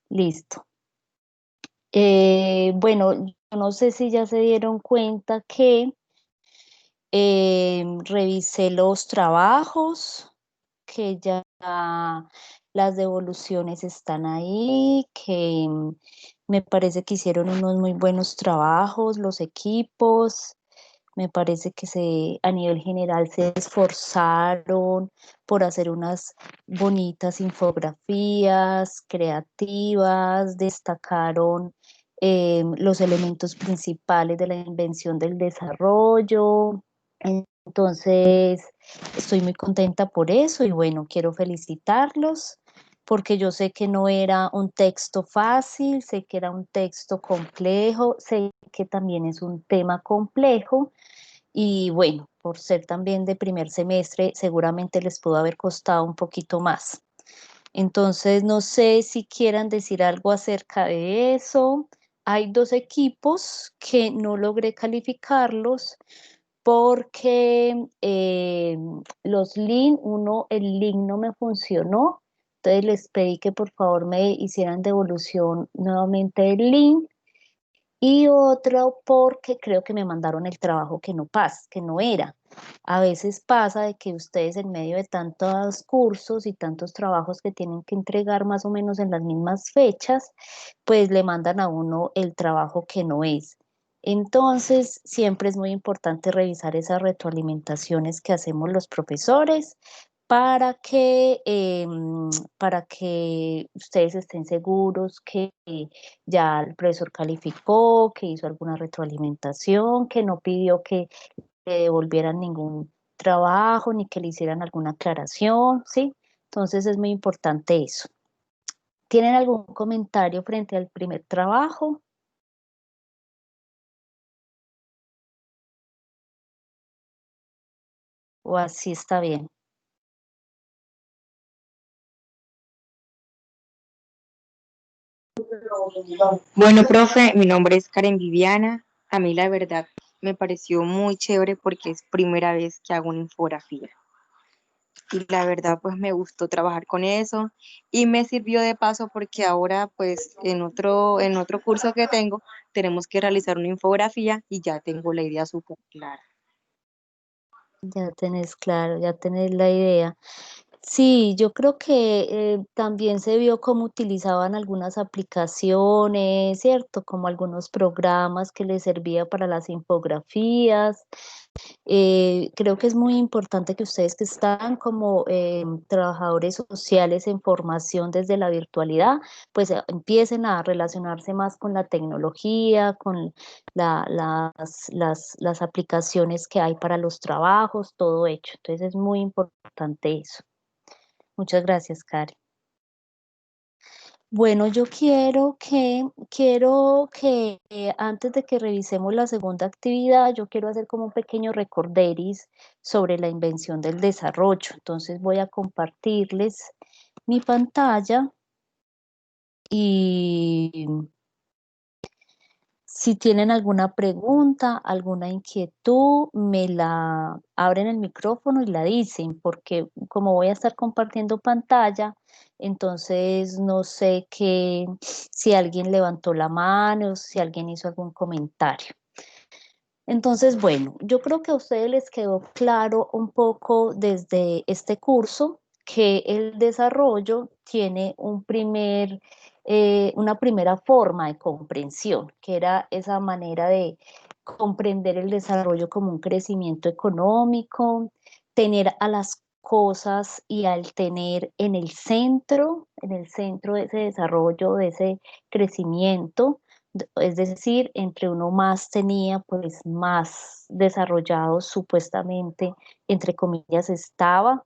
Listo. Bueno, yo no sé si ya se dieron cuenta que revisé los trabajos, que ya las devoluciones están ahí, que me parece que hicieron unos muy buenos trabajos, los equipos. Me parece que a nivel general se esforzaron por hacer unas bonitas infografías creativas, destacaron los elementos principales de la invención del desarrollo. Entonces, estoy muy contenta por eso y bueno, quiero felicitarlos porque yo sé que no era un texto fácil, sé que era un texto complejo, sé que también es un tema complejo y bueno, por ser también de primer semestre, seguramente les pudo haber costado un poquito más. Entonces, no sé si quieran decir algo acerca de eso. Hay dos equipos que no logré calificarlos porque los link, el link no me funcionó. Entonces les pedí que por favor me hicieran devolución nuevamente del link y otro porque creo que me mandaron el trabajo que no era. A veces pasa de que ustedes en medio de tantos cursos y tantos trabajos que tienen que entregar más o menos en las mismas fechas, pues le mandan a uno el trabajo que no es. Entonces, siempre es muy importante revisar esas retroalimentaciones que hacemos los profesores para para que ustedes estén seguros que ya el profesor calificó, que hizo alguna retroalimentación, que no pidió que le devolvieran ningún trabajo ni que le hicieran alguna aclaración, ¿sí? Entonces es muy importante eso. ¿Tienen algún comentario frente al primer trabajo? ¿O así está bien? Bueno, profe, mi nombre es Karen Viviana. A mí la verdad me pareció muy chévere porque es primera vez que hago una infografía. Y la verdad pues me gustó trabajar con eso y me sirvió de paso porque ahora pues en otro curso que tengo tenemos que realizar una infografía y ya tengo la idea súper clara. Ya tenés claro, ya tenés la idea. Sí, yo creo que también se vio cómo utilizaban algunas aplicaciones, ¿cierto? Como algunos programas que les servía para las infografías. Creo que es muy importante que ustedes que están como trabajadores sociales en formación desde la virtualidad, pues empiecen a relacionarse más con la tecnología, con las aplicaciones que hay para los trabajos, todo hecho. Entonces es muy importante eso. Muchas gracias, Karen. Bueno, yo quiero que antes de que revisemos la segunda actividad, yo quiero hacer como un pequeño recorderis sobre la invención del desarrollo. Entonces voy a compartirles mi pantalla y si tienen alguna pregunta, alguna inquietud, me la abren el micrófono y la dicen, porque como voy a estar compartiendo pantalla, entonces no sé si alguien levantó la mano, si alguien hizo algún comentario. Entonces, bueno, yo creo que a ustedes les quedó claro un poco desde este curso que el desarrollo tiene una primera forma de comprensión, que era esa manera de comprender el desarrollo como un crecimiento económico, tener a las cosas y al tener en el centro de ese desarrollo, de ese crecimiento, es decir, entre uno más tenía, pues más desarrollado supuestamente, entre comillas, estaba.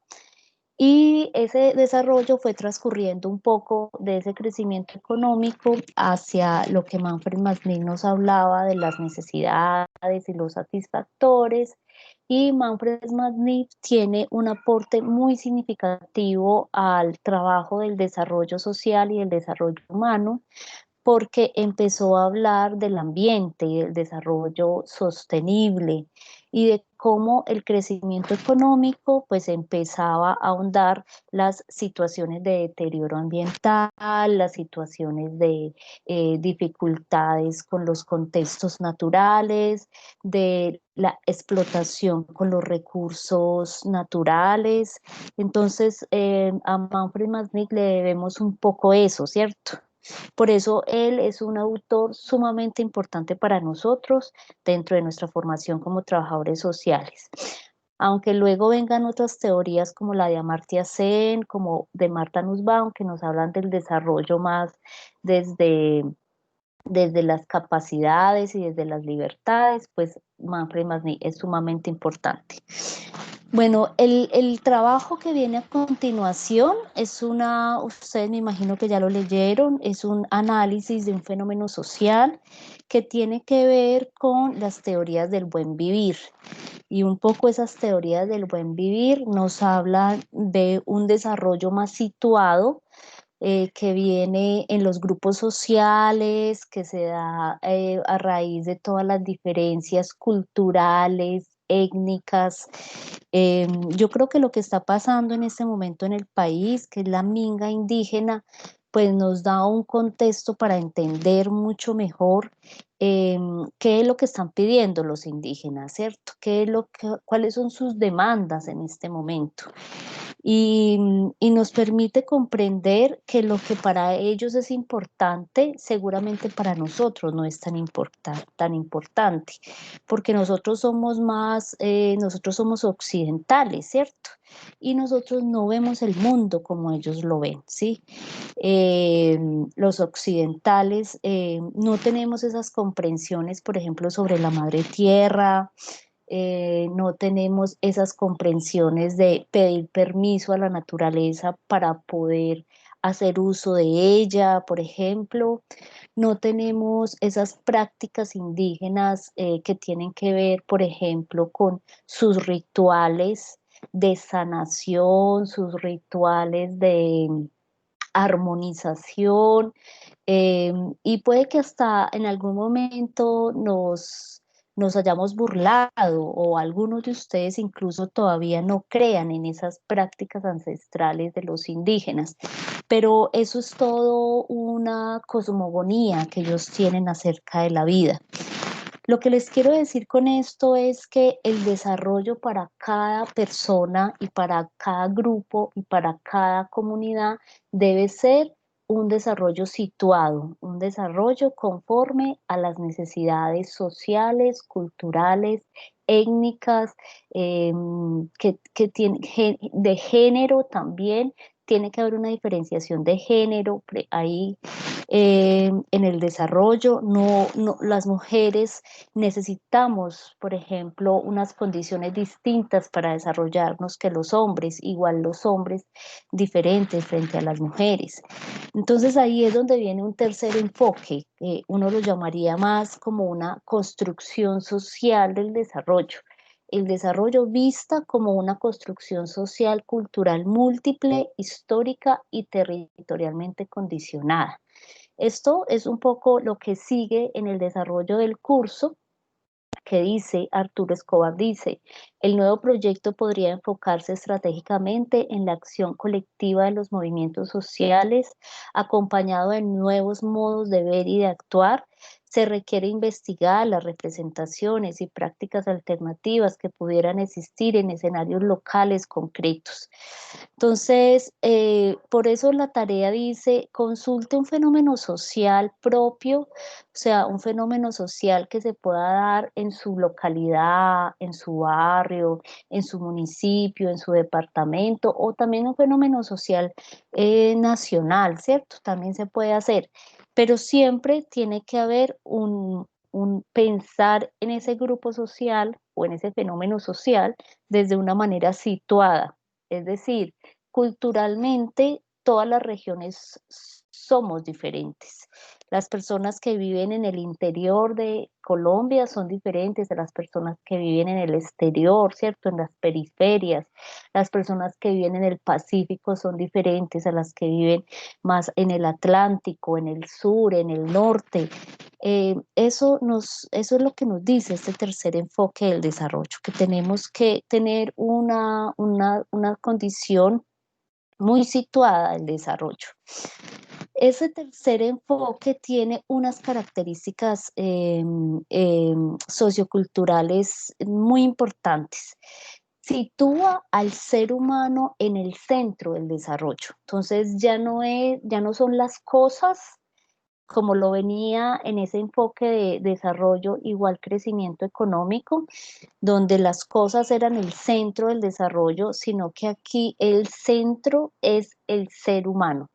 Y ese desarrollo fue transcurriendo un poco de ese crecimiento económico hacia lo que Manfred Manning nos hablaba de las necesidades y los satisfactores. Y Manfred Manning tiene un aporte muy significativo al trabajo del desarrollo social y el desarrollo humano, porque empezó a hablar del ambiente y del desarrollo sostenible y de cómo el crecimiento económico pues empezaba a ahondar las situaciones de deterioro ambiental, las situaciones de dificultades con los contextos naturales, de la explotación con los recursos naturales. Entonces, a Manfred Machnik le debemos un poco eso, ¿cierto? Por eso él es un autor sumamente importante para nosotros dentro de nuestra formación como trabajadores sociales. Aunque luego vengan otras teorías como la de Amartya Sen, como de Martha Nussbaum, que nos hablan del desarrollo más desde, desde las capacidades y desde las libertades, pues Manfred Machnik es sumamente importante. Bueno, el trabajo que viene a continuación es ustedes me imagino que ya lo leyeron, es un análisis de un fenómeno social que tiene que ver con las teorías del buen vivir. Y un poco esas teorías del buen vivir nos hablan de un desarrollo más situado que viene en los grupos sociales, que se da a raíz de todas las diferencias culturales, étnicas. Yo creo que lo que está pasando en este momento en el país, que es la minga indígena, pues nos da un contexto para entender mucho mejor qué es lo que están pidiendo los indígenas, ¿cierto? ¿Cuáles son sus demandas en este momento? Y nos permite comprender que lo que para ellos es importante, seguramente para nosotros no es tan importante, porque nosotros somos occidentales, ¿cierto? Y nosotros no vemos el mundo como ellos lo ven, ¿sí? Eh, los occidentales no tenemos esas comprensiones, por ejemplo, sobre la madre tierra, no tenemos esas comprensiones de pedir permiso a la naturaleza para poder hacer uso de ella, por ejemplo. No tenemos esas prácticas indígenas que tienen que ver, por ejemplo, con sus rituales de sanación, sus rituales de armonización, y puede que hasta en algún momento nos hayamos burlado o algunos de ustedes incluso todavía no crean en esas prácticas ancestrales de los indígenas, pero eso es todo una cosmogonía que ellos tienen acerca de la vida. Lo que les quiero decir con esto es que el desarrollo para cada persona y para cada grupo y para cada comunidad debe ser un desarrollo situado, un desarrollo conforme a las necesidades sociales, culturales, étnicas, de género también. Tiene que haber una diferenciación de género ahí en el desarrollo. Las mujeres necesitamos, por ejemplo, unas condiciones distintas para desarrollarnos que los hombres, igual los hombres diferentes frente a las mujeres. Entonces ahí es donde viene un tercer enfoque, uno lo llamaría más como una construcción social del desarrollo. El desarrollo vista como una construcción social, cultural múltiple, histórica y territorialmente condicionada. Esto es un poco lo que sigue en el desarrollo del curso, que dice, Arturo Escobar dice, el nuevo proyecto podría enfocarse estratégicamente en la acción colectiva de los movimientos sociales, acompañado de nuevos modos de ver y de actuar. Se requiere investigar las representaciones y prácticas alternativas que pudieran existir en escenarios locales concretos. Entonces, por eso la tarea dice, consulte un fenómeno social propio, o sea, un fenómeno social que se pueda dar en su localidad, en su barrio, en su municipio, en su departamento, o también un fenómeno social nacional, ¿cierto? También se puede hacer, pero siempre tiene que haber un pensar en ese grupo social o en ese fenómeno social desde una manera situada, es decir, culturalmente todas las regiones somos diferentes. Las personas que viven en el interior de Colombia son diferentes a las personas que viven en el exterior, ¿cierto? En las periferias. Las personas que viven en el Pacífico son diferentes a las que viven más en el Atlántico, en el sur, en el norte. Eso es lo que nos dice este tercer enfoque del desarrollo, que tenemos que tener una condición muy situada del desarrollo. Ese tercer enfoque tiene unas características socioculturales muy importantes. Sitúa al ser humano en el centro del desarrollo. Entonces ya no son las cosas como lo venía en ese enfoque de desarrollo, igual crecimiento económico, donde las cosas eran el centro del desarrollo, sino que aquí el centro es el ser humano.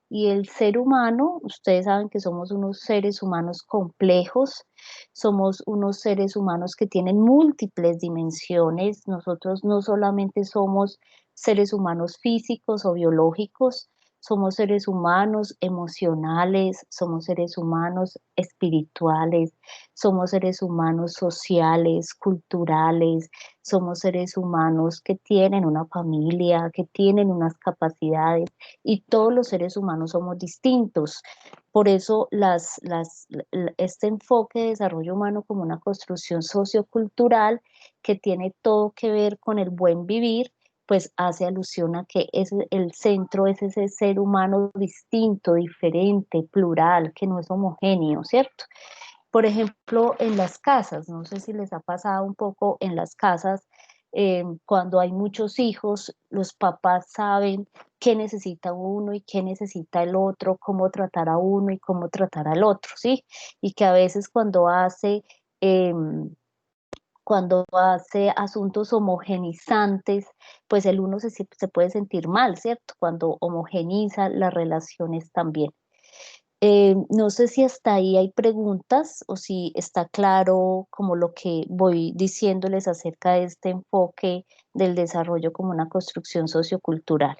Y el ser humano, ustedes saben que somos unos seres humanos complejos, somos unos seres humanos que tienen múltiples dimensiones. Nosotros no solamente somos seres humanos físicos o biológicos, somos seres humanos emocionales, somos seres humanos espirituales, somos seres humanos sociales, culturales, somos seres humanos que tienen una familia, que tienen unas capacidades y todos los seres humanos somos distintos. Por eso este enfoque de desarrollo humano como una construcción sociocultural que tiene todo que ver con el buen vivir, pues hace alusión a que el centro es ese ser humano distinto, diferente, plural, que no es homogéneo, ¿cierto? Por ejemplo, en las casas, no sé si les ha pasado un poco en las casas, cuando hay muchos hijos, los papás saben qué necesita uno y qué necesita el otro, cómo tratar a uno y cómo tratar al otro, ¿sí? Y que a veces cuando hace asuntos homogenizantes, pues el uno se puede sentir mal, ¿cierto? Cuando homogeniza las relaciones también. No sé si hasta ahí hay preguntas o si está claro como lo que voy diciéndoles acerca de este enfoque del desarrollo como una construcción sociocultural.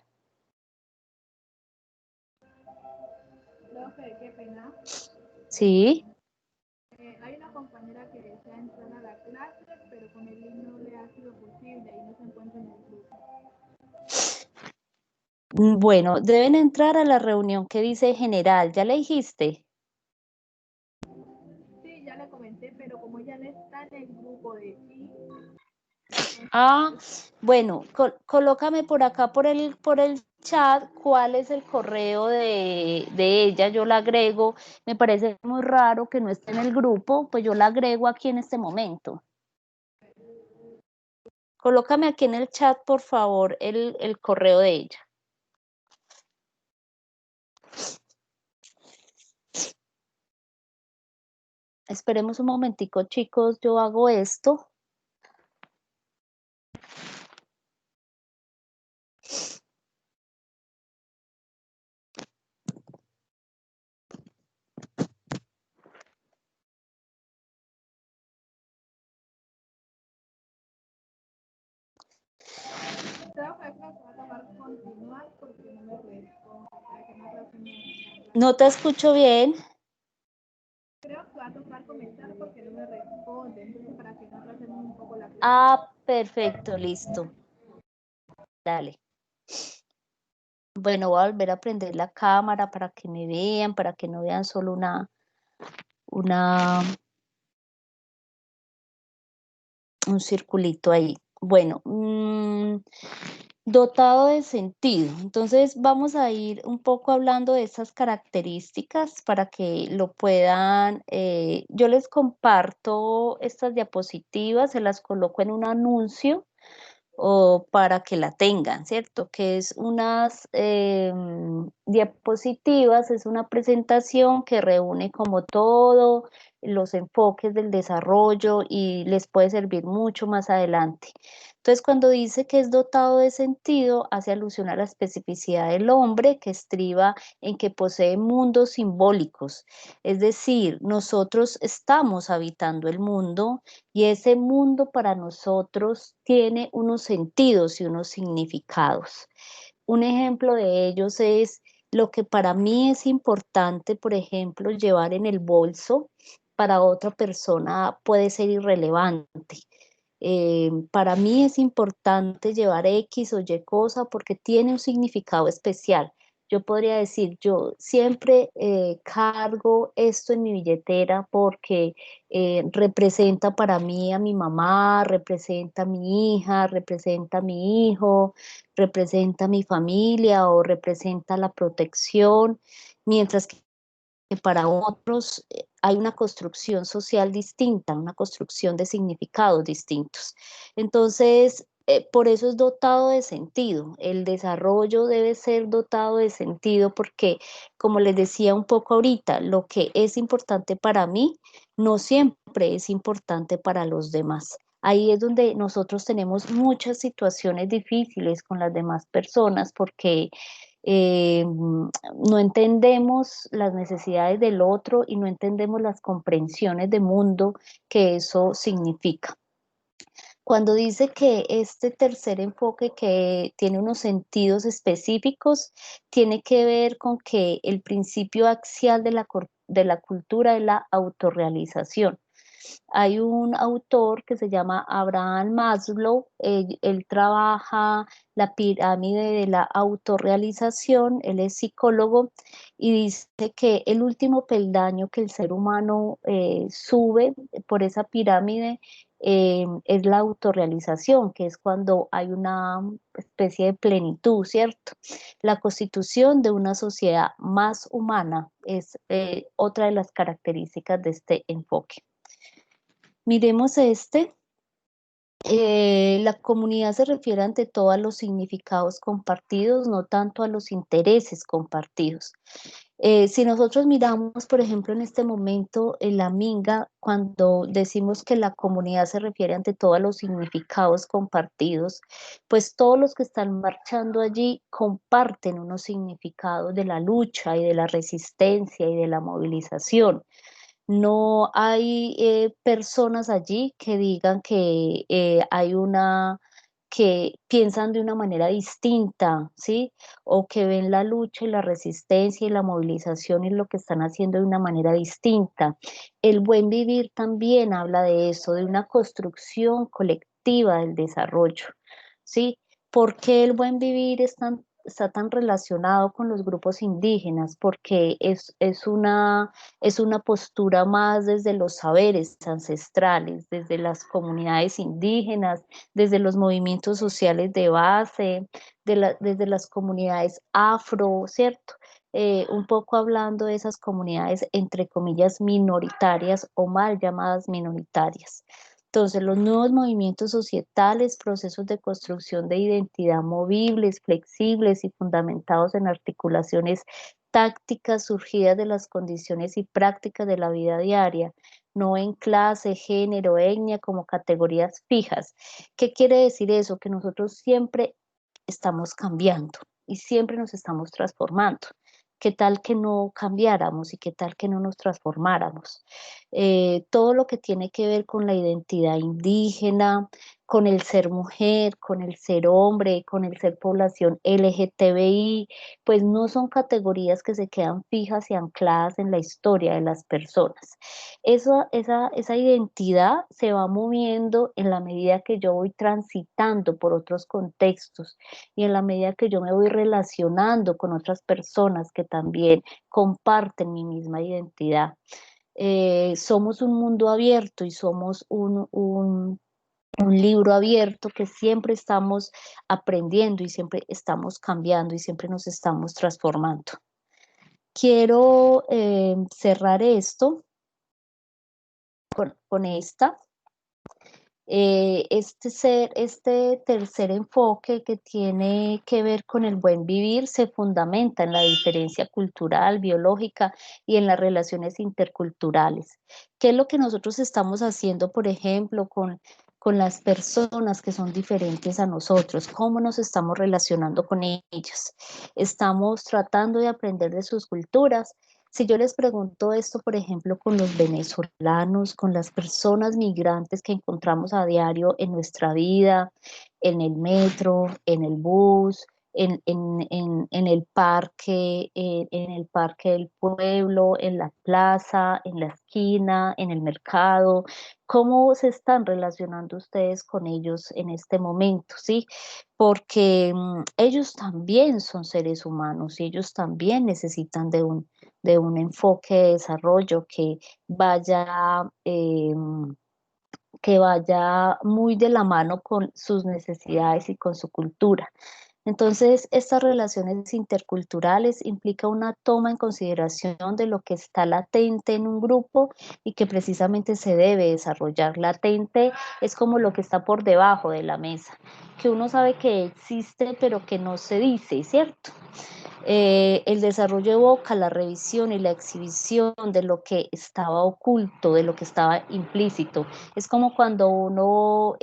Profe, qué pena. Sí. Hay una compañera que desea entrar a la clase, pero con el link no le ha sido posible y no se encuentra en el grupo. Bueno, deben entrar a la reunión que dice general. ¿Ya le dijiste? Sí, ya le comenté, pero como ella no está en el grupo de sí, Ah, bueno, colócame por acá por el chat cuál es el correo de ella, yo la agrego. Me parece muy raro que no esté en el grupo, pues yo la agrego aquí en este momento. Colócame aquí en el chat, por favor, el correo de ella. Esperemos un momentico, chicos, yo hago esto. creo que me va a tomar continuar porque no me responde, para que no atrasemos. No te escucho bien. Creo que va a tocar comenzar porque no me responde, entonces para que no atrasemos un poco la clase. Ah, perfecto, listo. Dale. Bueno, voy a volver a prender la cámara para que me vean, para que no vean solo una, un circulito ahí. Bueno, dotado de sentido. Entonces vamos a ir un poco hablando de esas características para que lo puedan, yo les comparto estas diapositivas, se las coloco en un anuncio o para que la tengan, ¿cierto? Que es unas diapositivas, es una presentación que reúne como todo los enfoques del desarrollo y les puede servir mucho más adelante. Entonces, cuando dice que es dotado de sentido, hace alusión a la especificidad del hombre que estriba en que posee mundos simbólicos. Es decir, nosotros estamos habitando el mundo y ese mundo para nosotros tiene unos sentidos y unos significados. Un ejemplo de ellos es Lo que para mí es importante, por ejemplo, llevar en el bolso, para otra persona puede ser irrelevante. Para mí es importante llevar X o Y cosa porque tiene un significado especial. Yo podría decir, yo siempre cargo esto en mi billetera porque representa para mí a mi mamá, representa a mi hija, representa a mi hijo, representa a mi familia o representa la protección, mientras que para otros hay una construcción social distinta, una construcción de significados distintos. Entonces, por eso es dotado de sentido. El desarrollo debe ser dotado de sentido porque, como les decía un poco ahorita, lo que es importante para mí no siempre es importante para los demás. Ahí es donde nosotros tenemos muchas situaciones difíciles con las demás personas porque no entendemos las necesidades del otro y no entendemos las comprensiones de mundo que eso significa. Cuando dice que este tercer enfoque que tiene unos sentidos específicos, tiene que ver con que el principio axial de la cultura es la autorrealización. Hay un autor que se llama Abraham Maslow, él trabaja la pirámide de la autorrealización, él es psicólogo y dice que el último peldaño que el ser humano sube por esa pirámide es la autorrealización, que es cuando hay una especie de plenitud, ¿cierto? La constitución de una sociedad más humana es otra de las características de este enfoque. Miremos este. La comunidad se refiere ante todo a los significados compartidos, no tanto a los intereses compartidos. Si nosotros miramos, por ejemplo, en este momento en la Minga, cuando decimos que la comunidad se refiere ante todo a los significados compartidos, pues todos los que están marchando allí comparten unos significados de la lucha y de la resistencia y de la movilización. No hay personas allí que digan que hay una, que piensan de una manera distinta, ¿sí? O que ven la lucha y la resistencia y la movilización y lo que están haciendo de una manera distinta. El buen vivir también habla de eso, de una construcción colectiva del desarrollo, ¿sí? ¿Por qué el buen vivir está tan relacionado con los grupos indígenas? Porque es una postura más desde los saberes ancestrales, desde las comunidades indígenas, desde los movimientos sociales de base, desde las comunidades afro, ¿cierto? Un poco hablando de esas comunidades, entre comillas, minoritarias o mal llamadas minoritarias. Entonces, los nuevos movimientos societales, procesos de construcción de identidad movibles, flexibles y fundamentados en articulaciones tácticas surgidas de las condiciones y prácticas de la vida diaria, no en clase, género, etnia como categorías fijas. ¿Qué quiere decir eso? Que nosotros siempre estamos cambiando y siempre nos estamos transformando. ¿Qué tal que no cambiáramos y qué tal que no nos transformáramos? Todo lo que tiene que ver con la identidad indígena, con el ser mujer, con el ser hombre, con el ser población LGTBI, pues no son categorías que se quedan fijas y ancladas en la historia de las personas. Esa identidad se va moviendo en la medida que yo voy transitando por otros contextos y en la medida que yo me voy relacionando con otras personas que también comparten mi misma identidad. Somos un mundo abierto y somos un libro abierto que siempre estamos aprendiendo y siempre estamos cambiando y siempre nos estamos transformando. Quiero cerrar esto con esta. Este tercer enfoque que tiene que ver con el buen vivir se fundamenta en la diferencia cultural, biológica y en las relaciones interculturales. ¿Qué es lo que nosotros estamos haciendo, por ejemplo, con las personas que son diferentes a nosotros? ¿Cómo nos estamos relacionando con ellas? ¿Estamos tratando de aprender de sus culturas? Si yo les pregunto esto, por ejemplo, con los venezolanos, con las personas migrantes que encontramos a diario en nuestra vida, en el metro, en el bus, en en el parque del pueblo, en la plaza, en la esquina, en el mercado. ¿Cómo se están relacionando ustedes con ellos en este momento? ¿Sí? Porque ellos también son seres humanos y ellos también necesitan de un enfoque de desarrollo que vaya muy de la mano con sus necesidades y con su cultura. Entonces, estas relaciones interculturales implica una toma en consideración de lo que está latente en un grupo y que precisamente se debe desarrollar. Latente es como lo que está por debajo de la mesa, que uno sabe que existe pero que no se dice, ¿cierto? El desarrollo evoca la revisión y la exhibición de lo que estaba oculto, de lo que estaba implícito. Es como cuando uno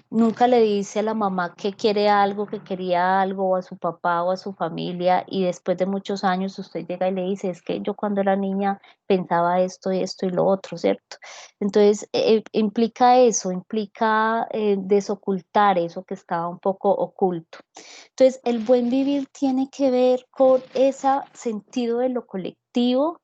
nunca le dice a la mamá que quiere algo, que quería algo, o a su papá o a su familia, y después de muchos años usted llega y le dice, es que yo cuando era niña pensaba esto y esto y lo otro, ¿cierto? Entonces, implica eso, implica desocultar eso que estaba un poco oculto. Entonces, el buen vivir tiene que ver con ese sentido de lo colectivo,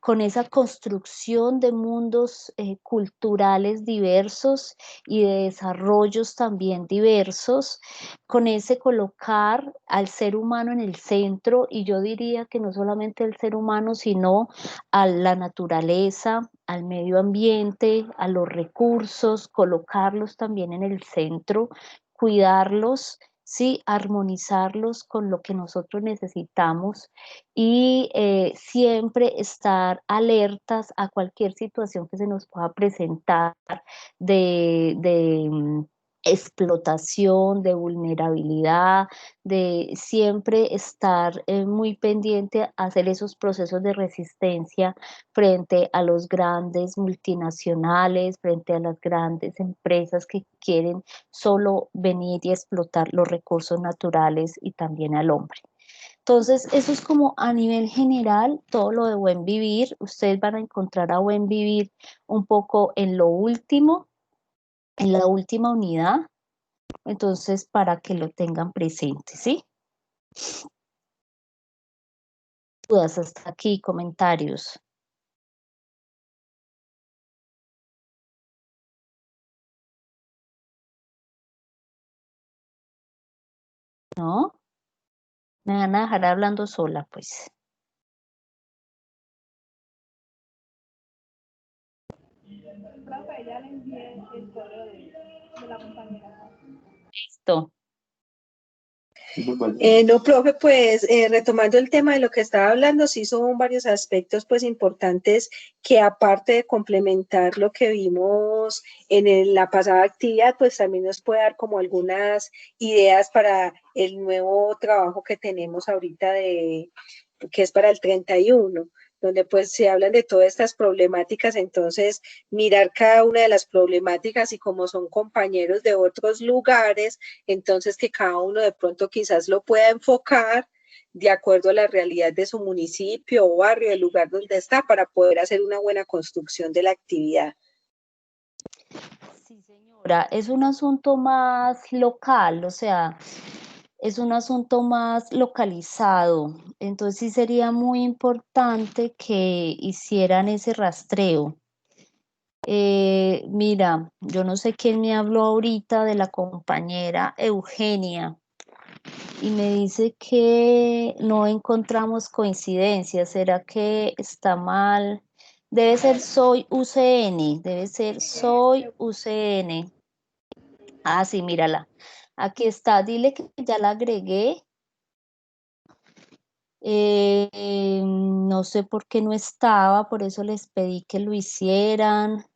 con esa construcción de mundos culturales diversos y de desarrollos también diversos, con ese colocar al ser humano en el centro, y yo diría que no solamente el ser humano, sino a la naturaleza, al medio ambiente, a los recursos, colocarlos también en el centro, cuidarlos, sí, armonizarlos con lo que nosotros necesitamos y siempre estar alertas a cualquier situación que se nos pueda presentar de explotación, de vulnerabilidad, de siempre estar muy pendiente a hacer esos procesos de resistencia frente a los grandes multinacionales, frente a las grandes empresas que quieren solo venir y explotar los recursos naturales y también al hombre. Entonces, eso es como a nivel general, todo lo de buen vivir. Ustedes van a encontrar a buen vivir un poco en lo último, en la última unidad. Entonces, para que lo tengan presente, ¿sí? Dudas hasta aquí, comentarios, ¿no? Me van a dejar hablando sola, pues. Profe, ya le envié el correo de la compañera. Listo. No, profe, pues retomando el tema de lo que estaba hablando, sí son varios aspectos pues importantes que aparte de complementar lo que vimos en la pasada actividad, pues también nos puede dar como algunas ideas para el nuevo trabajo que tenemos ahorita que es para el 31, donde pues se hablan de todas estas problemáticas, entonces mirar cada una de las problemáticas y como son compañeros de otros lugares, entonces que cada uno de pronto quizás lo pueda enfocar de acuerdo a la realidad de su municipio o barrio, el lugar donde está, para poder hacer una buena construcción de la actividad. Sí, señora, es un asunto más local, o sea, es un asunto más localizado. Entonces sí sería muy importante que hicieran ese rastreo. Mira, yo no sé quién me habló ahorita de la compañera Eugenia y me dice que no encontramos coincidencias. ¿Será que está mal? Debe ser soy UCN, debe ser soy UCN. Ah, sí, mírala. Aquí está, dile que ya la agregué. No sé por qué no estaba, por eso les pedí que lo hicieran.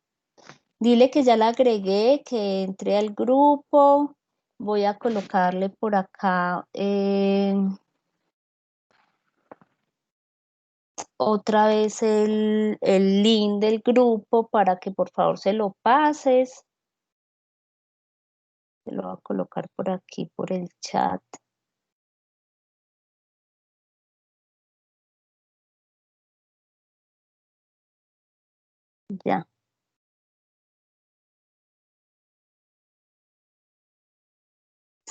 Dile que ya la agregué, que entré al grupo. Voy a colocarle por acá otra vez el link del grupo para que por favor se lo pases. Se lo voy a colocar por aquí, por el chat. Ya.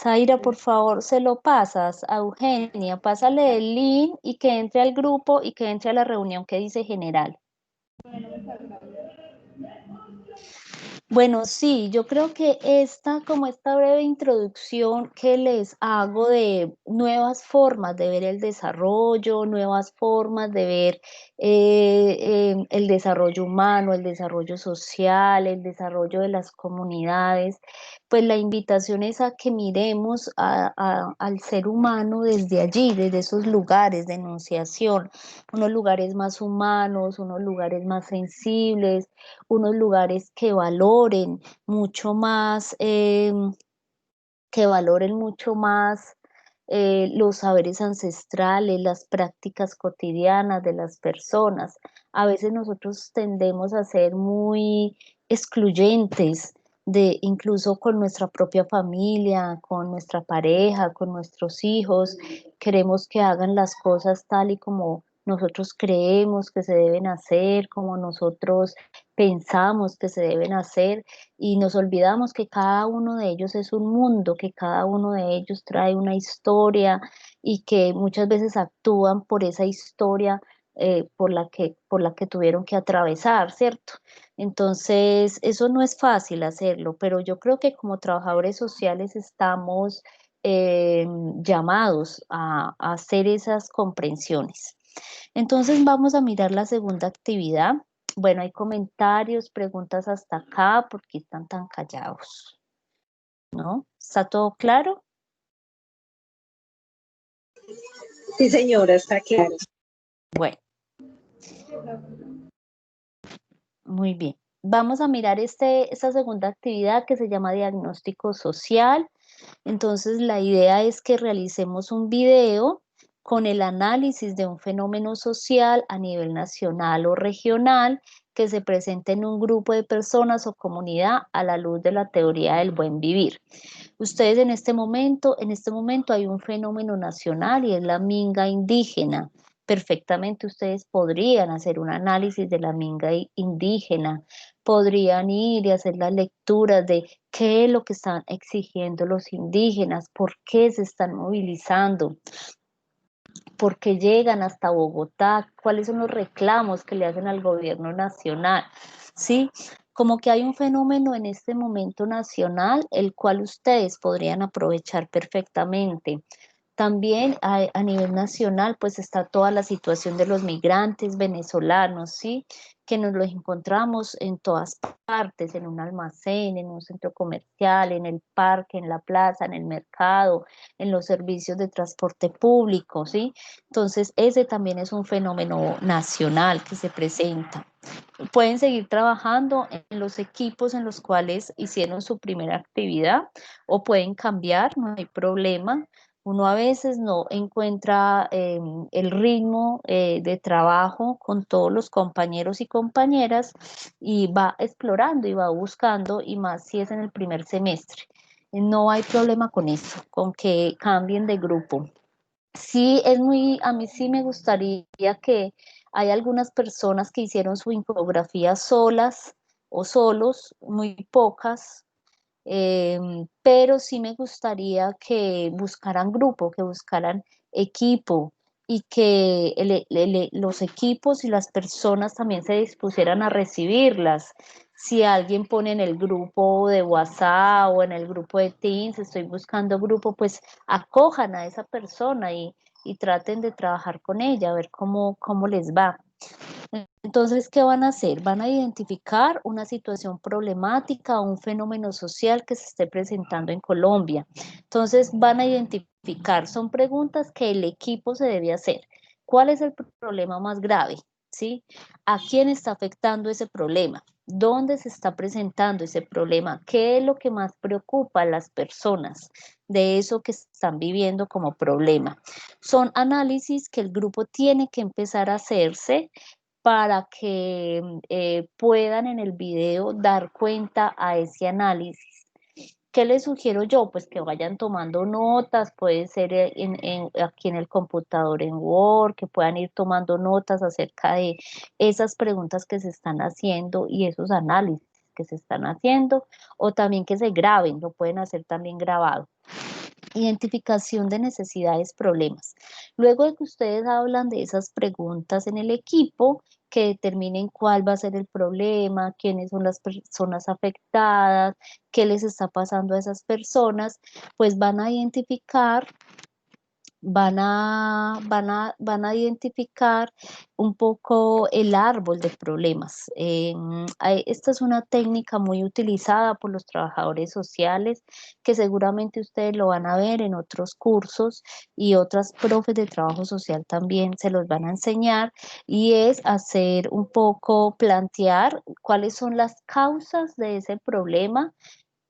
Zaira, por favor, se lo pasas a Eugenia, pásale el link y que entre al grupo y que entre a la reunión que dice general. Bueno, sí, yo creo que como esta breve introducción que les hago de nuevas formas de ver el desarrollo, nuevas formas de ver el desarrollo humano, el desarrollo social, el desarrollo de las comunidades, pues la invitación es a que miremos al ser humano desde allí, desde esos lugares de enunciación, unos lugares más humanos, unos lugares más sensibles, unos lugares que valoren mucho más los saberes ancestrales, las prácticas cotidianas de las personas. A veces nosotros tendemos a ser muy excluyentes de incluso con nuestra propia familia, con nuestra pareja, con nuestros hijos. Queremos que hagan las cosas tal y como nosotros creemos que se deben hacer, como nosotros pensamos que se deben hacer y nos olvidamos que cada uno de ellos es un mundo, que cada uno de ellos trae una historia y que muchas veces actúan por esa historia por la que tuvieron que atravesar, ¿cierto? Entonces, eso no es fácil hacerlo, pero yo creo que como trabajadores sociales estamos eh, llamados a hacer esas comprensiones. Entonces, vamos a mirar la segunda actividad. Bueno, hay comentarios, preguntas hasta acá, porque están tan callados, ¿no? ¿Está todo claro? Sí, señora, está claro. Bueno, muy bien. Vamos a mirar esta segunda actividad que se llama diagnóstico social. Entonces, la idea es que realicemos un video con el análisis de un fenómeno social a nivel nacional o regional que se presente en un grupo de personas o comunidad a la luz de la teoría del buen vivir. Ustedes en este momento hay un fenómeno nacional y es la minga indígena. Perfectamente ustedes podrían hacer un análisis de la minga indígena, podrían ir y hacer las lecturas de qué es lo que están exigiendo los indígenas, por qué se están movilizando, por qué llegan hasta Bogotá, cuáles son los reclamos que le hacen al gobierno nacional, ¿sí? Como que hay un fenómeno en este momento nacional, el cual ustedes podrían aprovechar perfectamente. También a nivel nacional, pues está toda la situación de los migrantes venezolanos, ¿sí? Que nos los encontramos en todas partes, en un almacén, en un centro comercial, en el parque, en la plaza, en el mercado, en los servicios de transporte público, ¿sí? Entonces, ese también es un fenómeno nacional que se presenta. Pueden seguir trabajando en los equipos en los cuales hicieron su primera actividad o pueden cambiar, no hay problema. Uno a veces no encuentra el ritmo de trabajo con todos los compañeros y compañeras y va explorando y va buscando, y más si es en el primer semestre. No hay problema con eso, con que cambien de grupo. Sí, a mí sí me gustaría que hay algunas personas que hicieron su infografía solas o solos, muy pocas, pero sí me gustaría que buscaran grupo, que buscaran equipo y que los equipos y las personas también se dispusieran a recibirlas. Si alguien pone en el grupo de WhatsApp o en el grupo de Teams, estoy buscando grupo, pues acojan a esa persona y traten de trabajar con ella, a ver cómo les va. Entonces, ¿qué van a hacer? Van a identificar una situación problemática o un fenómeno social que se esté presentando en Colombia. Entonces, van a identificar, son preguntas que el equipo se debe hacer. ¿Cuál es el problema más grave? ¿Sí? ¿A quién está afectando ese problema? ¿Dónde se está presentando ese problema? ¿Qué es lo que más preocupa a las personas de eso que están viviendo como problema? Son análisis que el grupo tiene que empezar a hacerse para que puedan en el video dar cuenta a ese análisis. ¿Qué les sugiero yo? Pues que vayan tomando notas, puede ser aquí en el computador en Word, que puedan ir tomando notas acerca de esas preguntas que se están haciendo y esos análisis que se están haciendo, o también que se graben, lo pueden hacer también grabado. Identificación de necesidades, problemas. Luego de que ustedes hablan de esas preguntas en el equipo, que determinen cuál va a ser el problema, quiénes son las personas afectadas, qué les está pasando a esas personas, pues van a identificar van a identificar un poco el árbol de problemas. Esta es una técnica muy utilizada por los trabajadores sociales, que seguramente ustedes lo van a ver en otros cursos y otras profes de trabajo social también se los van a enseñar, y es hacer un poco, plantear cuáles son las causas de ese problema,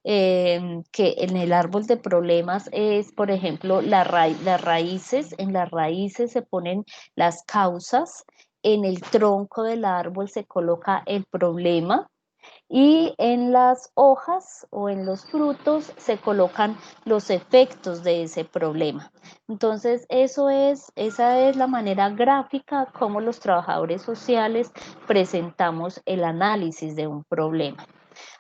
que en el árbol de problemas es, por ejemplo, las raíces. En las raíces se ponen las causas, en el tronco del árbol se coloca el problema, y en las hojas o en los frutos se colocan los efectos de ese problema. Entonces, esa es la manera gráfica como los trabajadores sociales presentamos el análisis de un problema.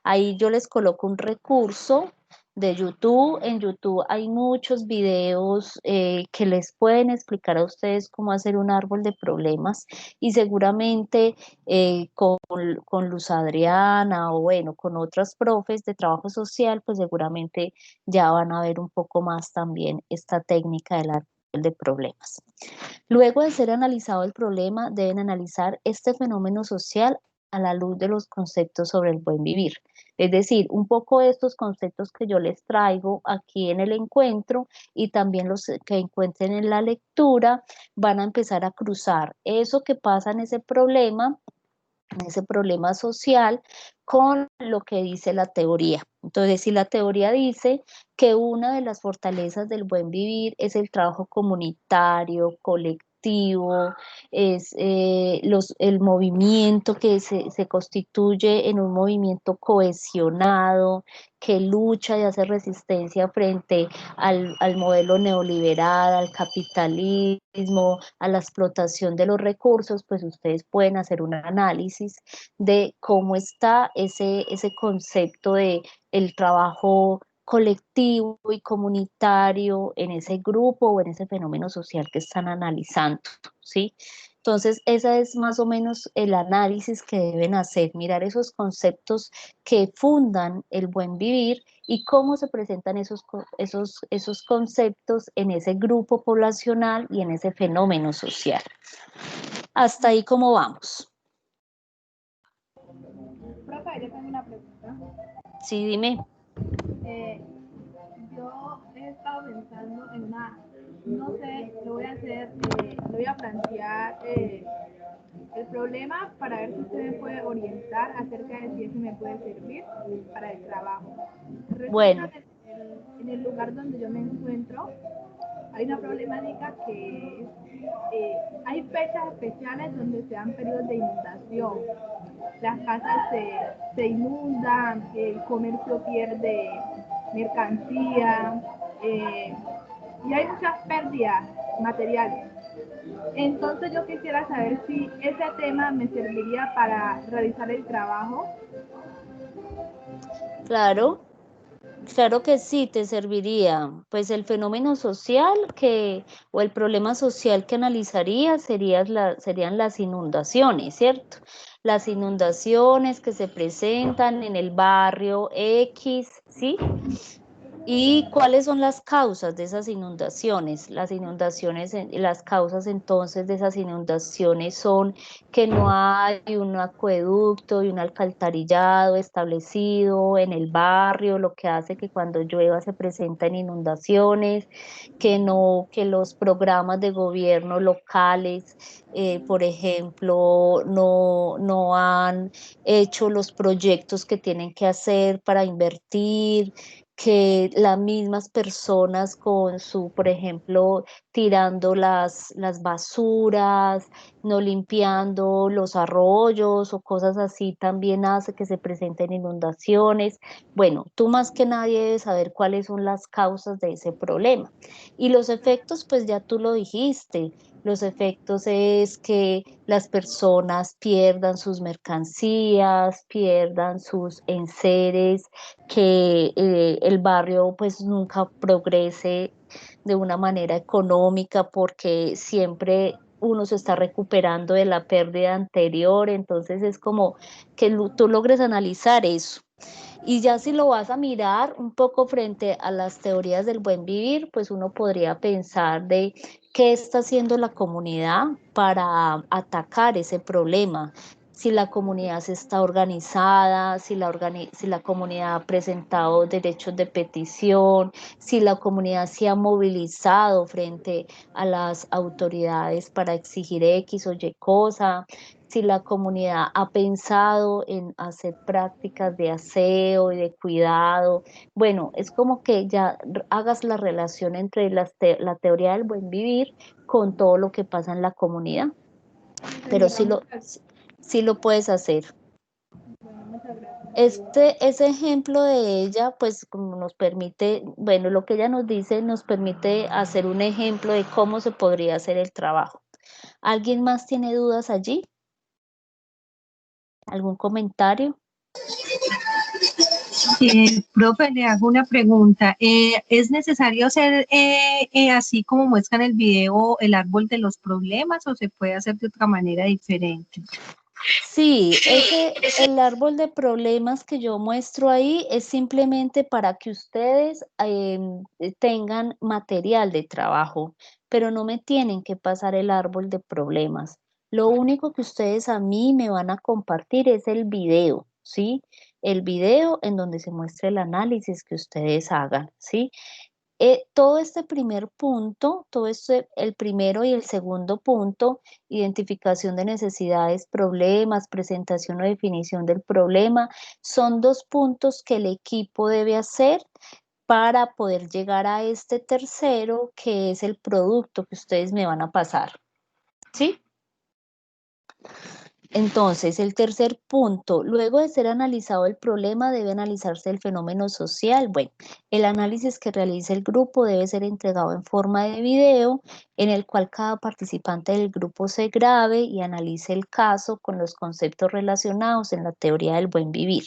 Ahí yo les coloco un recurso de YouTube. En YouTube hay muchos videos que les pueden explicar a ustedes cómo hacer un árbol de problemas, y seguramente con Luz Adriana, o bueno, con otras profes de trabajo social, pues seguramente ya van a ver un poco más también esta técnica del árbol de problemas. Luego de ser analizado el problema, deben analizar este fenómeno social a la luz de los conceptos sobre el buen vivir. Es decir, un poco de estos conceptos que yo les traigo aquí en el encuentro, y también los que encuentren en la lectura, van a empezar a cruzar eso que pasa en ese problema social, con lo que dice la teoría. Entonces, si la teoría dice que una de las fortalezas del buen vivir es el trabajo comunitario, colectivo, es el movimiento que se constituye en un movimiento cohesionado, que lucha y hace resistencia frente al modelo neoliberal, al capitalismo, a la explotación de los recursos, pues ustedes pueden hacer un análisis de cómo está ese concepto de el trabajo colectivo y comunitario en ese grupo o en ese fenómeno social que están analizando, ¿sí? Entonces, ese es más o menos el análisis que deben hacer, mirar esos conceptos que fundan el buen vivir y cómo se presentan esos conceptos en ese grupo poblacional y en ese fenómeno social. Hasta ahí, ¿cómo vamos? Profe, yo tengo una pregunta. Sí, dime. Yo he estado pensando en una, no sé, lo voy a hacer, lo voy a plantear el problema para ver si usted me puede orientar acerca de si eso me puede servir para el trabajo. Resulta Bueno, que en el lugar donde yo me encuentro hay una problemática que es, hay fechas especiales donde se dan periodos de inundación. Las casas se inundan, el comercio pierde mercancía, eh, y hay muchas pérdidas materiales. Entonces yo quisiera saber si ese tema me serviría para realizar el trabajo. claro. Claro que sí, te serviría. Pues el fenómeno social o el problema social que analizaría serían las inundaciones, ¿cierto? Las inundaciones que se presentan en el barrio X, ¿sí? ¿Y cuáles son las causas de esas inundaciones? Las causas entonces de esas inundaciones son que no hay un acueducto y un alcantarillado establecido en el barrio, lo que hace que cuando llueva se presenten inundaciones, que los programas de gobierno locales, por ejemplo, no han hecho los proyectos que tienen que hacer para invertir, que las mismas personas con por ejemplo, tirando las basuras, no limpiando los arroyos o cosas así, también hace que se presenten inundaciones. Bueno, tú más que nadie debes saber cuáles son las causas de ese problema. Y los efectos, pues ya tú lo dijiste, Los efectos es que las personas pierdan sus mercancías, pierdan sus enseres, que el barrio pues nunca progrese de una manera económica porque siempre uno se está recuperando de la pérdida anterior, entonces es como que tú logres analizar eso. Y ya si lo vas a mirar un poco frente a las teorías del buen vivir, pues uno podría pensar de qué está haciendo la comunidad para atacar ese problema. Si la comunidad se está organizada, si la comunidad ha presentado derechos de petición, si la comunidad se ha movilizado frente a las autoridades para exigir X o Y cosa, si la comunidad ha pensado en hacer prácticas de aseo y de cuidado. Bueno, es como que ya hagas la relación entre la teoría del buen vivir con todo lo que pasa en la comunidad, pero Señora, muchas, sí lo puedes hacer. bueno, muchas gracias. Ese ejemplo de ella, pues como nos permite, bueno, lo que ella nos dice nos permite hacer un ejemplo de cómo se podría hacer el trabajo. ¿Alguien más tiene dudas allí? ¿Algún comentario? Profe, le hago una pregunta. ¿Es necesario hacer así como muestra en el video el árbol de los problemas o se puede hacer de otra manera diferente? Sí, el árbol de problemas que yo muestro ahí es simplemente para que ustedes tengan material de trabajo, pero no me tienen que pasar el árbol de problemas. Lo único que ustedes a mí me van a compartir es el video, ¿sí? El video en donde se muestra el análisis que ustedes hagan, ¿sí? Todo este primer punto, el primero y el segundo punto, identificación de necesidades, problemas, presentación o definición del problema, son dos puntos que el equipo debe hacer para poder llegar a este tercero, que es el producto que ustedes me van a pasar. ¿Sí? Entonces, el tercer punto, luego de ser analizado el problema, debe analizarse el fenómeno social. Bueno, el análisis que realiza el grupo debe ser entregado en forma de video, en el cual cada participante del grupo se grabe y analice el caso con los conceptos relacionados en la teoría del buen vivir.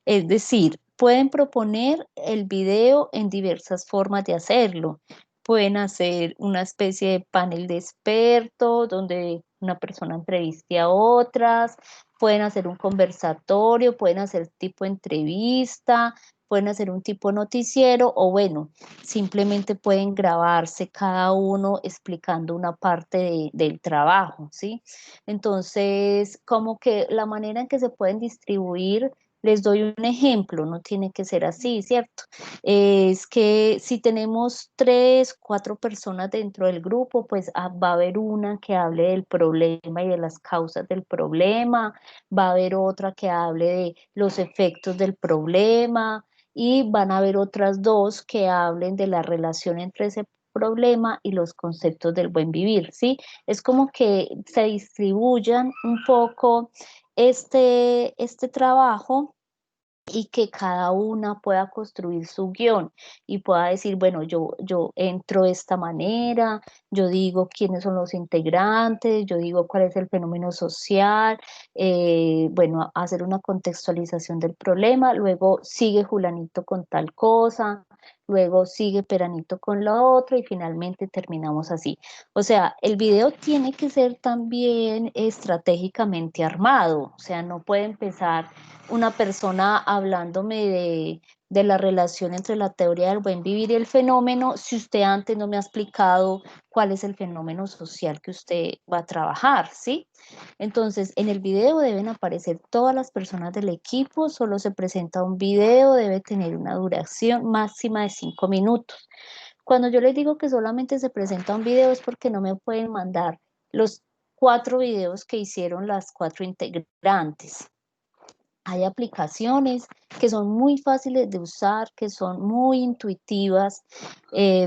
Es decir, pueden proponer el video en diversas formas de hacerlo. Pueden hacer una especie de panel de expertos donde una persona entreviste a otras, pueden hacer un conversatorio, pueden hacer tipo entrevista, pueden hacer un tipo noticiero o bueno, simplemente pueden grabarse cada uno explicando una parte del trabajo, ¿sí? Entonces, como que la manera en que se pueden distribuir, les doy un ejemplo, no tiene que ser así, ¿cierto? Es que si tenemos 3, 4 personas dentro del grupo, pues va a haber una que hable del problema y de las causas del problema, va a haber otra que hable de los efectos del problema y van a haber otras dos que hablen de la relación entre ese problema y los conceptos del buen vivir, ¿sí? Es como que se distribuyan un poco este trabajo y que cada una pueda construir su guión y pueda decir, bueno, yo entro de esta manera, yo digo quiénes son los integrantes, yo digo cuál es el fenómeno social, bueno, hacer una contextualización del problema, luego sigue Julanito con tal cosa, luego sigue Peranito con lo otro y finalmente terminamos así. O sea, el video tiene que ser también estratégicamente armado, o sea, no puede empezar una persona hablándome de la relación entre la teoría del buen vivir y el fenómeno, si usted antes no me ha explicado cuál es el fenómeno social que usted va a trabajar, ¿sí? Entonces, en el video deben aparecer todas las personas del equipo, solo se presenta un video, debe tener una duración máxima de 5 minutos. Cuando yo les digo que solamente se presenta un video es porque no me pueden mandar los 4 videos que hicieron las 4 integrantes. Hay aplicaciones que son muy fáciles de usar, que son muy intuitivas,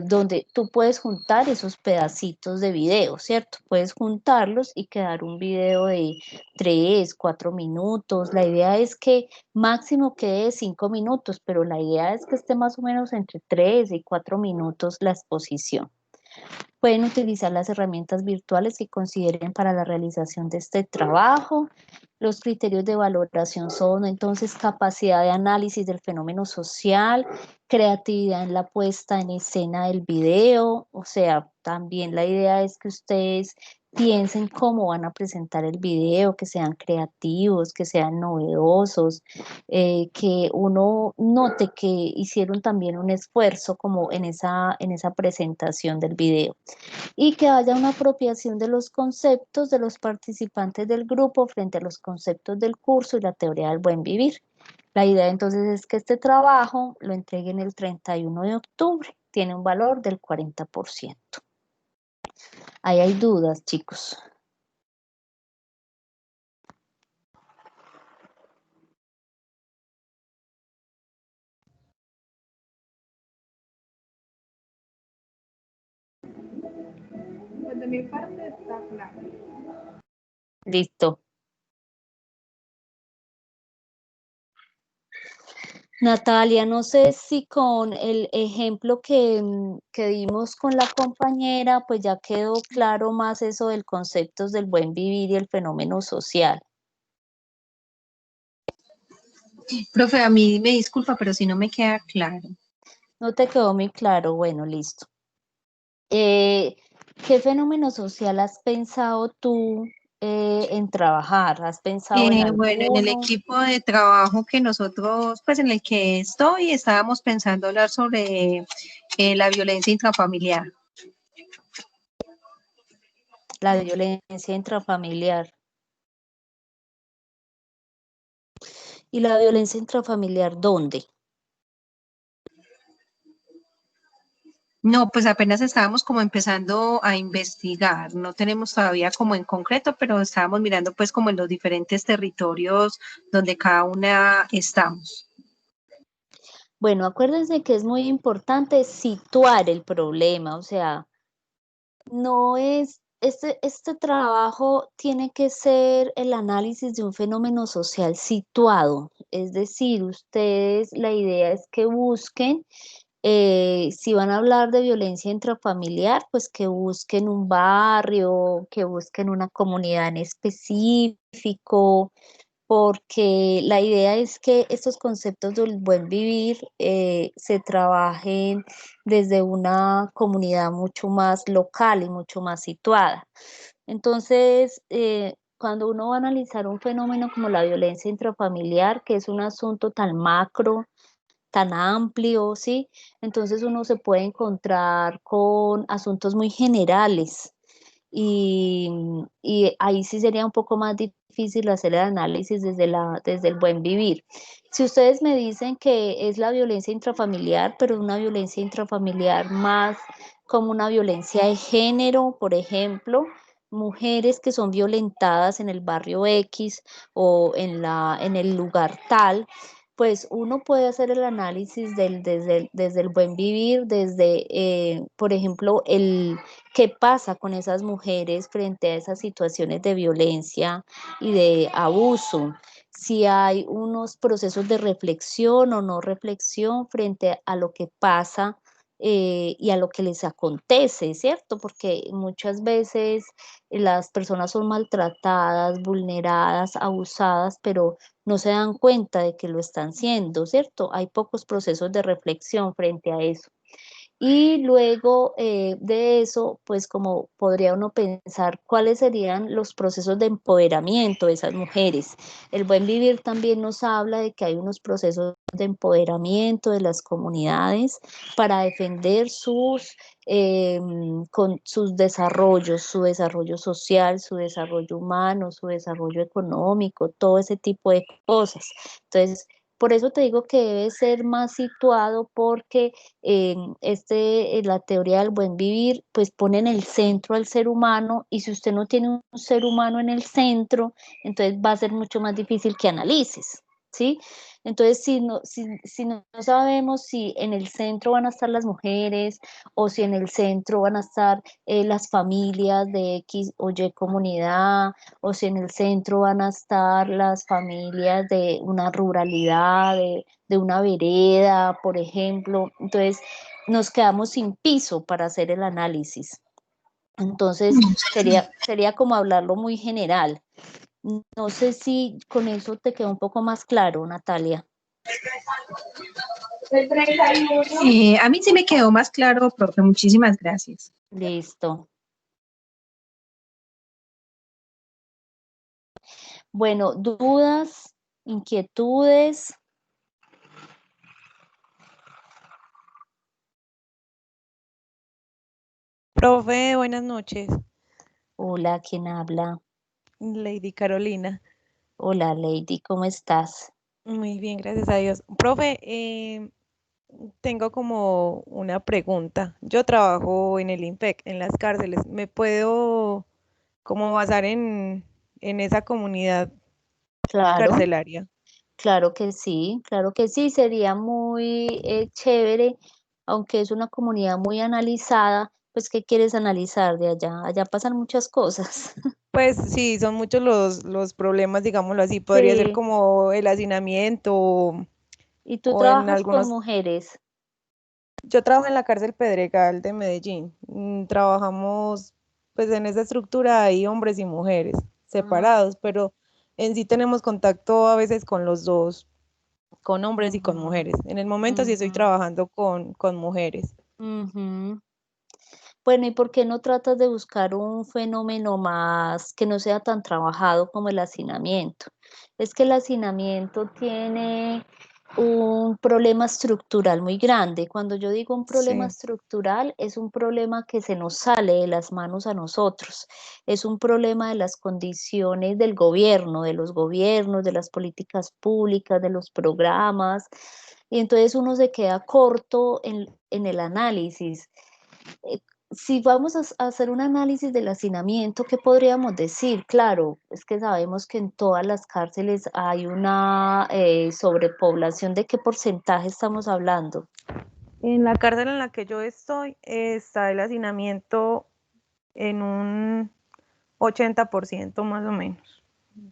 donde tú puedes juntar esos pedacitos de video, ¿cierto? Puedes juntarlos y quedar un video de 3, 4 minutos. La idea es que máximo quede 5 minutos, pero la idea es que esté más o menos entre 3 y 4 minutos la exposición. Pueden utilizar las herramientas virtuales que consideren para la realización de este trabajo. Los criterios de valoración son entonces capacidad de análisis del fenómeno social, creatividad en la puesta en escena del video, o sea, también la idea es que ustedes piensen cómo van a presentar el video, que sean creativos, que sean novedosos, que uno note que hicieron también un esfuerzo como en esa presentación del video y que haya una apropiación de los conceptos de los participantes del grupo frente a los conceptos del curso y la teoría del buen vivir. La idea entonces es que este trabajo lo entreguen el 31 de octubre, tiene un valor del 40%. Ahí hay dudas, chicos. Pues de mi parte está claro. Listo. Natalia, no sé si con el ejemplo que dimos con la compañera, pues ya quedó claro más eso del conceptos del buen vivir y el fenómeno social. Profe, a mí me disculpa, pero si no me queda claro. No te quedó muy claro, bueno, listo. ¿Qué fenómeno social has pensado tú en trabajar? ¿Has pensado en Bueno, en el alguno? equipo de trabajo que nosotros, pues en el que estoy, estábamos pensando hablar sobre la violencia intrafamiliar. La violencia intrafamiliar. ¿Y la violencia intrafamiliar dónde? No, pues apenas estábamos como empezando a investigar, no tenemos todavía como en concreto, pero estábamos mirando pues como en los diferentes territorios donde cada una estamos. Bueno, acuérdense que es muy importante situar el problema, o sea, no es, este trabajo tiene que ser el análisis de un fenómeno social situado, es decir, ustedes, la idea es que busquen, si van a hablar de violencia intrafamiliar, pues que busquen un barrio, que busquen una comunidad en específico, porque la idea es que estos conceptos del buen vivir se trabajen desde una comunidad mucho más local y mucho más situada. Entonces, cuando uno va a analizar un fenómeno como la violencia intrafamiliar, que es un asunto tan macro, tan amplio, ¿sí? Entonces uno se puede encontrar con asuntos muy generales y ahí sí sería un poco más difícil hacer el análisis desde el buen vivir. Si ustedes me dicen que es la violencia intrafamiliar, pero una violencia intrafamiliar más como una violencia de género, por ejemplo, mujeres que son violentadas en el barrio X o en el lugar tal, pues uno puede hacer el análisis desde el buen vivir, desde, por ejemplo, qué pasa con esas mujeres frente a esas situaciones de violencia y de abuso, si hay unos procesos de reflexión o no reflexión frente a lo que pasa y a lo que les acontece, ¿cierto? Porque muchas veces las personas son maltratadas, vulneradas, abusadas, pero no se dan cuenta de que lo están siendo, ¿cierto? Hay pocos procesos de reflexión frente a eso. Y luego de eso, pues como podría uno pensar cuáles serían los procesos de empoderamiento de esas mujeres. El buen vivir también nos habla de que hay unos procesos de empoderamiento de las comunidades para defender con sus desarrollos, su desarrollo social, su desarrollo humano, su desarrollo económico, todo ese tipo de cosas. Entonces, por eso te digo que debe ser más situado porque la teoría del buen vivir, pues pone en el centro al ser humano y si usted no tiene un ser humano en el centro, entonces va a ser mucho más difícil que analices, ¿sí? Entonces, si no sabemos si en el centro van a estar las mujeres o si en el centro van a estar las familias de X o Y comunidad o si en el centro van a estar las familias de una ruralidad, de una vereda, por ejemplo. Entonces, nos quedamos sin piso para hacer el análisis. Entonces, sería como hablarlo muy general. No sé si con eso te quedó un poco más claro, Natalia. A mí sí me quedó más claro, profe, muchísimas gracias. Listo. Bueno, dudas, inquietudes. Profe, buenas noches. Hola, ¿quién habla? Lady Carolina. Hola, Lady, ¿cómo estás? Muy bien, gracias a Dios. Profe, tengo como una pregunta. Yo trabajo en el INPEC, en las cárceles. ¿Me puedo como basar en esa comunidad Claro, carcelaria? claro que sí, sería muy chévere, aunque es una comunidad muy analizada, pues ¿qué quieres analizar de allá? Allá pasan muchas cosas. Pues sí, son muchos los problemas, digámoslo así. Podría ser Sí, como el hacinamiento y tú o en trabajas con algunos. mujeres. Yo trabajo en la cárcel Pedregal de Medellín. Trabajamos, pues en esa estructura hay hombres y mujeres Ah, separados, pero en sí tenemos contacto a veces con los dos, con hombres y con ujú, mujeres. En el momento sí estoy ujú, trabajando con mujeres. ujú. Bueno, ¿y por qué no tratas de buscar un fenómeno más que no sea tan trabajado como el hacinamiento? Es que el hacinamiento tiene un problema estructural muy grande. Cuando yo digo un problema Sí, estructural, es un problema que se nos sale de las manos a nosotros. Es un problema de las condiciones del gobierno, de los gobiernos, de las políticas públicas, de los programas. Y entonces uno se queda corto en el análisis. Eh, si vamos a hacer un análisis del hacinamiento, ¿qué podríamos decir? Claro, es que sabemos que en todas las cárceles hay una sobrepoblación. ¿De qué porcentaje estamos hablando? en la cárcel en la que yo estoy está el hacinamiento en un 80% más o menos.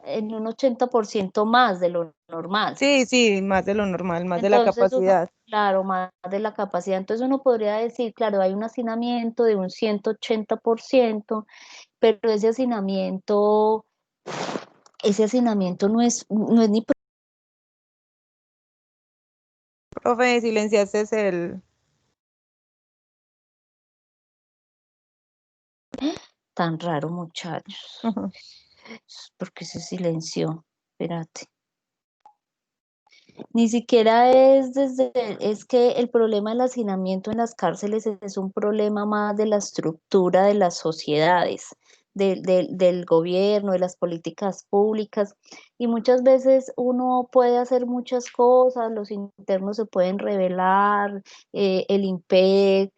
En un 80% más de lo normal. Sí, sí, más de lo normal, más de la Entonces uno, capacidad. claro, más de la capacidad. Entonces uno podría decir, claro, hay un hacinamiento de un 180%, pero ese hacinamiento no es ni Profe, silenciaste el... tan raro, muchachos. Porque se silenció. Espérate. Ni siquiera es que el problema del hacinamiento en las cárceles es un problema más de la estructura de las sociedades, del gobierno, de las políticas públicas. Y muchas veces uno puede hacer muchas cosas, los internos se pueden rebelar, el IMPEC,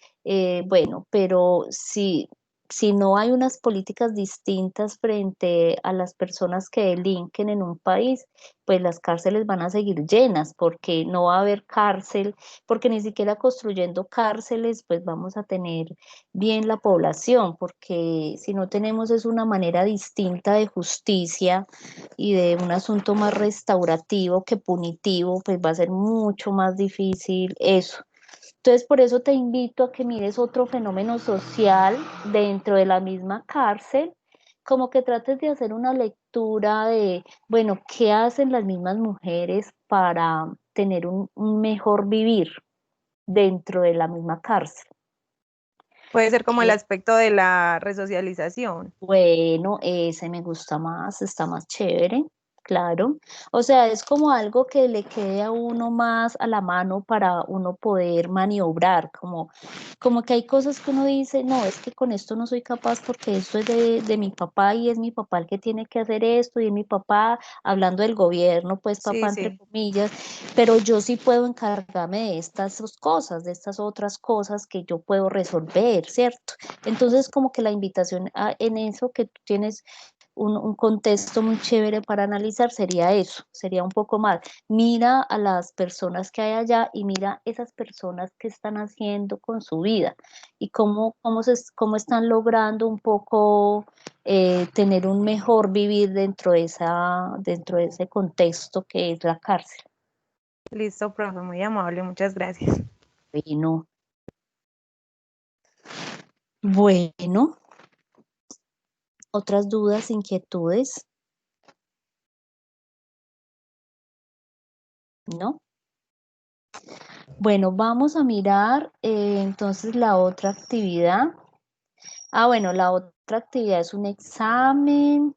bueno, pero si no hay unas políticas distintas frente a las personas que delinquen en un país, pues las cárceles van a seguir llenas porque no va a haber cárcel, porque ni siquiera construyendo cárceles pues vamos a tener bien la población, porque si no tenemos es una manera distinta de justicia y de un asunto más restaurativo que punitivo, pues va a ser mucho más difícil eso. Entonces, por eso te invito a que mires otro fenómeno social dentro de la misma cárcel, como que trates de hacer una lectura de, bueno, ¿qué hacen las mismas mujeres para tener un mejor vivir dentro de la misma cárcel? Puede ser como el Eh, aspecto de la resocialización. Bueno, ese me gusta más, está más chévere, claro. O sea, es como algo que le quede a uno más a la mano para uno poder maniobrar, como que hay cosas que uno dice, no, es que con esto no soy capaz porque esto es de mi papá y es mi papá el que tiene que hacer esto y es mi papá, hablando del gobierno, pues papá Sí, entre sí. comillas, pero yo sí puedo encargarme de estas cosas, de estas otras cosas que yo puedo resolver, ¿cierto? Entonces, como que la invitación en eso, que tú tienes un contexto muy chévere para analizar, sería eso, sería un poco más. Mira a las personas que hay allá y mira esas personas que están haciendo con su vida y cómo están logrando un poco tener un mejor vivir dentro de ese contexto que es la cárcel. Listo, profe, muy amable, muchas gracias. Bueno, bueno. otras dudas, inquietudes? ¿No? Bueno, vamos a mirar entonces la otra actividad. Bueno, la otra actividad es un examen.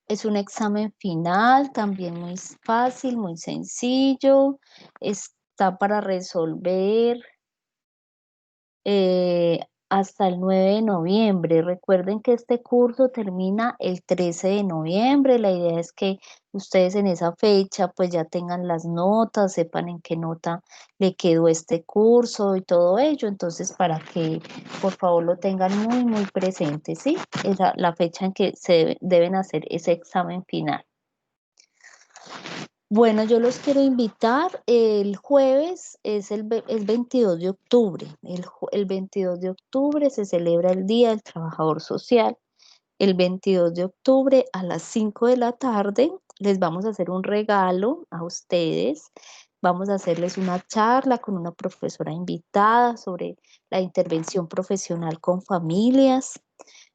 Es un examen final, también muy fácil, muy sencillo. Está para resolver eh, hasta el 9 de noviembre. Recuerden que este curso termina el 13 de noviembre. La idea es que ustedes en esa fecha pues ya tengan las notas, sepan en qué nota le quedó este curso y todo ello. Entonces, para que por favor lo tengan muy, muy presente, ¿sí? Es la fecha en que deben hacer ese examen final. Bueno, yo los quiero invitar. El jueves es 22 de octubre. El 22 de octubre se celebra el Día del Trabajador Social. El 22 de octubre a las 5 de la tarde les vamos a hacer un regalo a ustedes. Vamos a hacerles una charla con una profesora invitada sobre la intervención profesional con familias.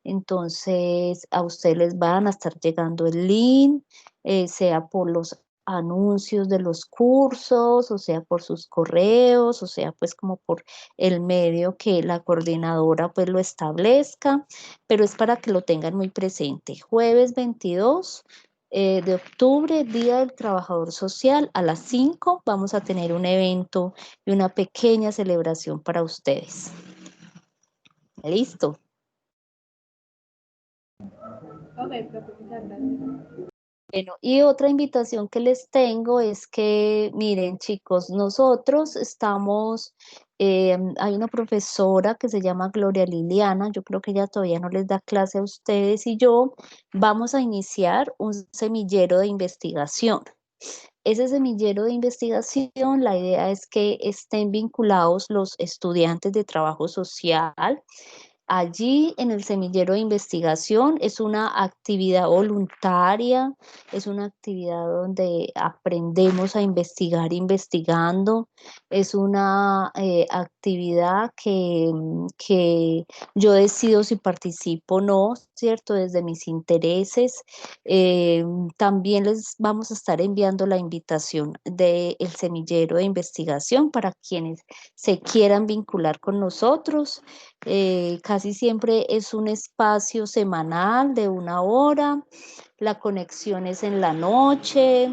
Entonces, a ustedes les van a estar llegando el link, sea por los anuncios de los cursos, o sea por sus correos, o sea pues como por el medio que la coordinadora pues lo establezca, pero es para que lo tengan muy presente. Jueves 22 de octubre, Día del Trabajador Social, a las 5 vamos a tener un evento y una pequeña celebración para ustedes. ¿Listo? Ok, profe, muchas gracias. Bueno, y otra invitación que les tengo es que, miren chicos, nosotros estamos, hay una profesora que se llama Gloria Liliana, yo creo que ella todavía no les da clase a ustedes y yo, vamos a iniciar un semillero de investigación. Ese semillero de investigación, la idea es que estén vinculados los estudiantes de trabajo social. Allí en el semillero de investigación es una actividad voluntaria, es una actividad donde aprendemos a investigar investigando, es una actividad que yo decido si participo o no, ¿cierto? Desde mis intereses. También les vamos a estar enviando la invitación del semillero de investigación para quienes se quieran vincular con nosotros. Casi siempre es un espacio semanal de 1 hora, la conexión es en la noche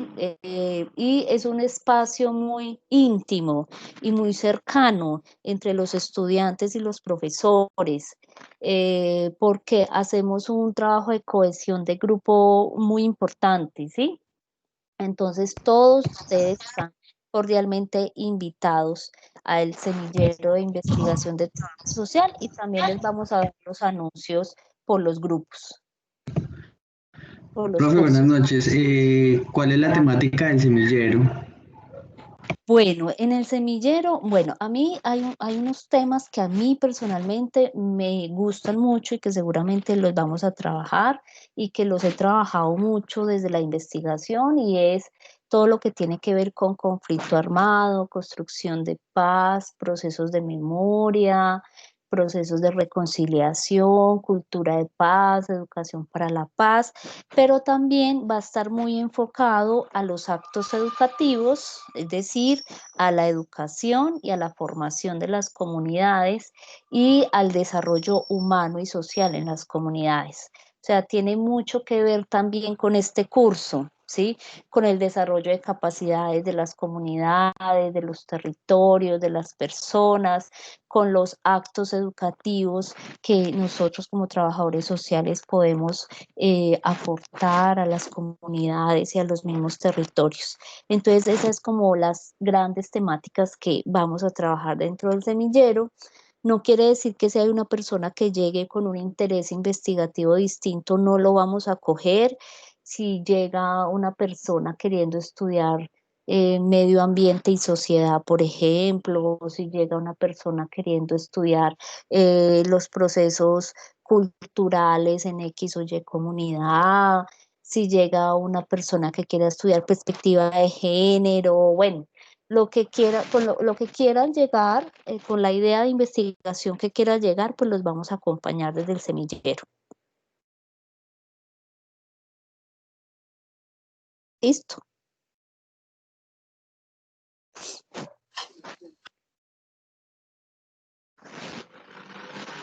y es un espacio muy íntimo y muy cercano entre los estudiantes y los profesores, porque hacemos un trabajo de cohesión de grupo muy importante, ¿sí? Entonces, todos ustedes están cordialmente invitados al semillero de investigación de trabajo social y también les vamos a dar los anuncios por los grupos, por los Profe, buenas cursos. noches. ¿Cuál es la temática del semillero? Bueno, en el semillero, bueno, a mí hay unos temas que a mí personalmente me gustan mucho y que seguramente los vamos a trabajar y que los he trabajado mucho desde la investigación y es todo lo que tiene que ver con conflicto armado, construcción de paz, procesos de memoria, procesos de reconciliación, cultura de paz, educación para la paz, pero también va a estar muy enfocado a los actos educativos, es decir, a la educación y a la formación de las comunidades y al desarrollo humano y social en las comunidades. O sea, tiene mucho que ver también con este curso, ¿sí? Con el desarrollo de capacidades de las comunidades, de los territorios, de las personas, con los actos educativos que nosotros como trabajadores sociales podemos aportar a las comunidades y a los mismos territorios. Entonces, esas es como las grandes temáticas que vamos a trabajar dentro del semillero. No quiere decir que si hay una persona que llegue con un interés investigativo distinto, no lo vamos a coger. Si llega una persona queriendo estudiar medio ambiente y sociedad, por ejemplo, o si llega una persona queriendo estudiar los procesos culturales en X o Y comunidad, si llega una persona que quiera estudiar perspectiva de género, bueno, lo que quiera, con lo que quieran llegar, con la idea de investigación que quiera llegar, pues los vamos a acompañar desde el semillero. Listo.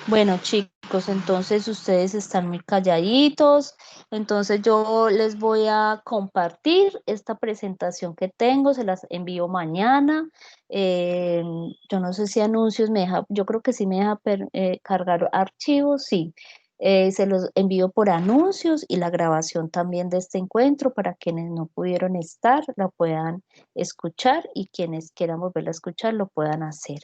Bueno, chicos, entonces ustedes están muy calladitos, entonces yo les voy a compartir esta presentación que tengo, se las envío mañana. Yo no sé si anuncios me deja, yo creo que sí me deja cargar archivos, sí. Se los envío por anuncios y la grabación también de este encuentro para quienes no pudieron estar, la puedan escuchar y quienes quieran volverla a escuchar lo puedan hacer.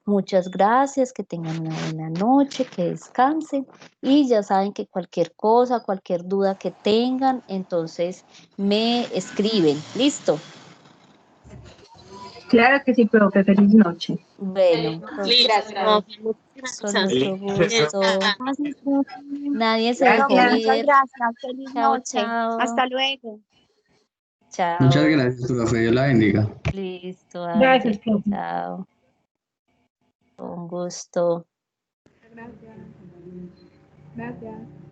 Muchas gracias, que tengan una buena noche, que descansen y ya saben que cualquier cosa, cualquier duda que tengan, entonces me escriben. ¿Listo? Claro que sí, profe, feliz noche. Bueno, con mucho gusto. Gracias, profe. Nadie se dejó Profe, muchas ir. gracias. Feliz Chao, noche. chao. Hasta luego. Muchas Chao. gracias, profe. Dios la bendiga. Listo, Gracias, Ángel. profe. Chao. Con gusto. Gracias. Gracias.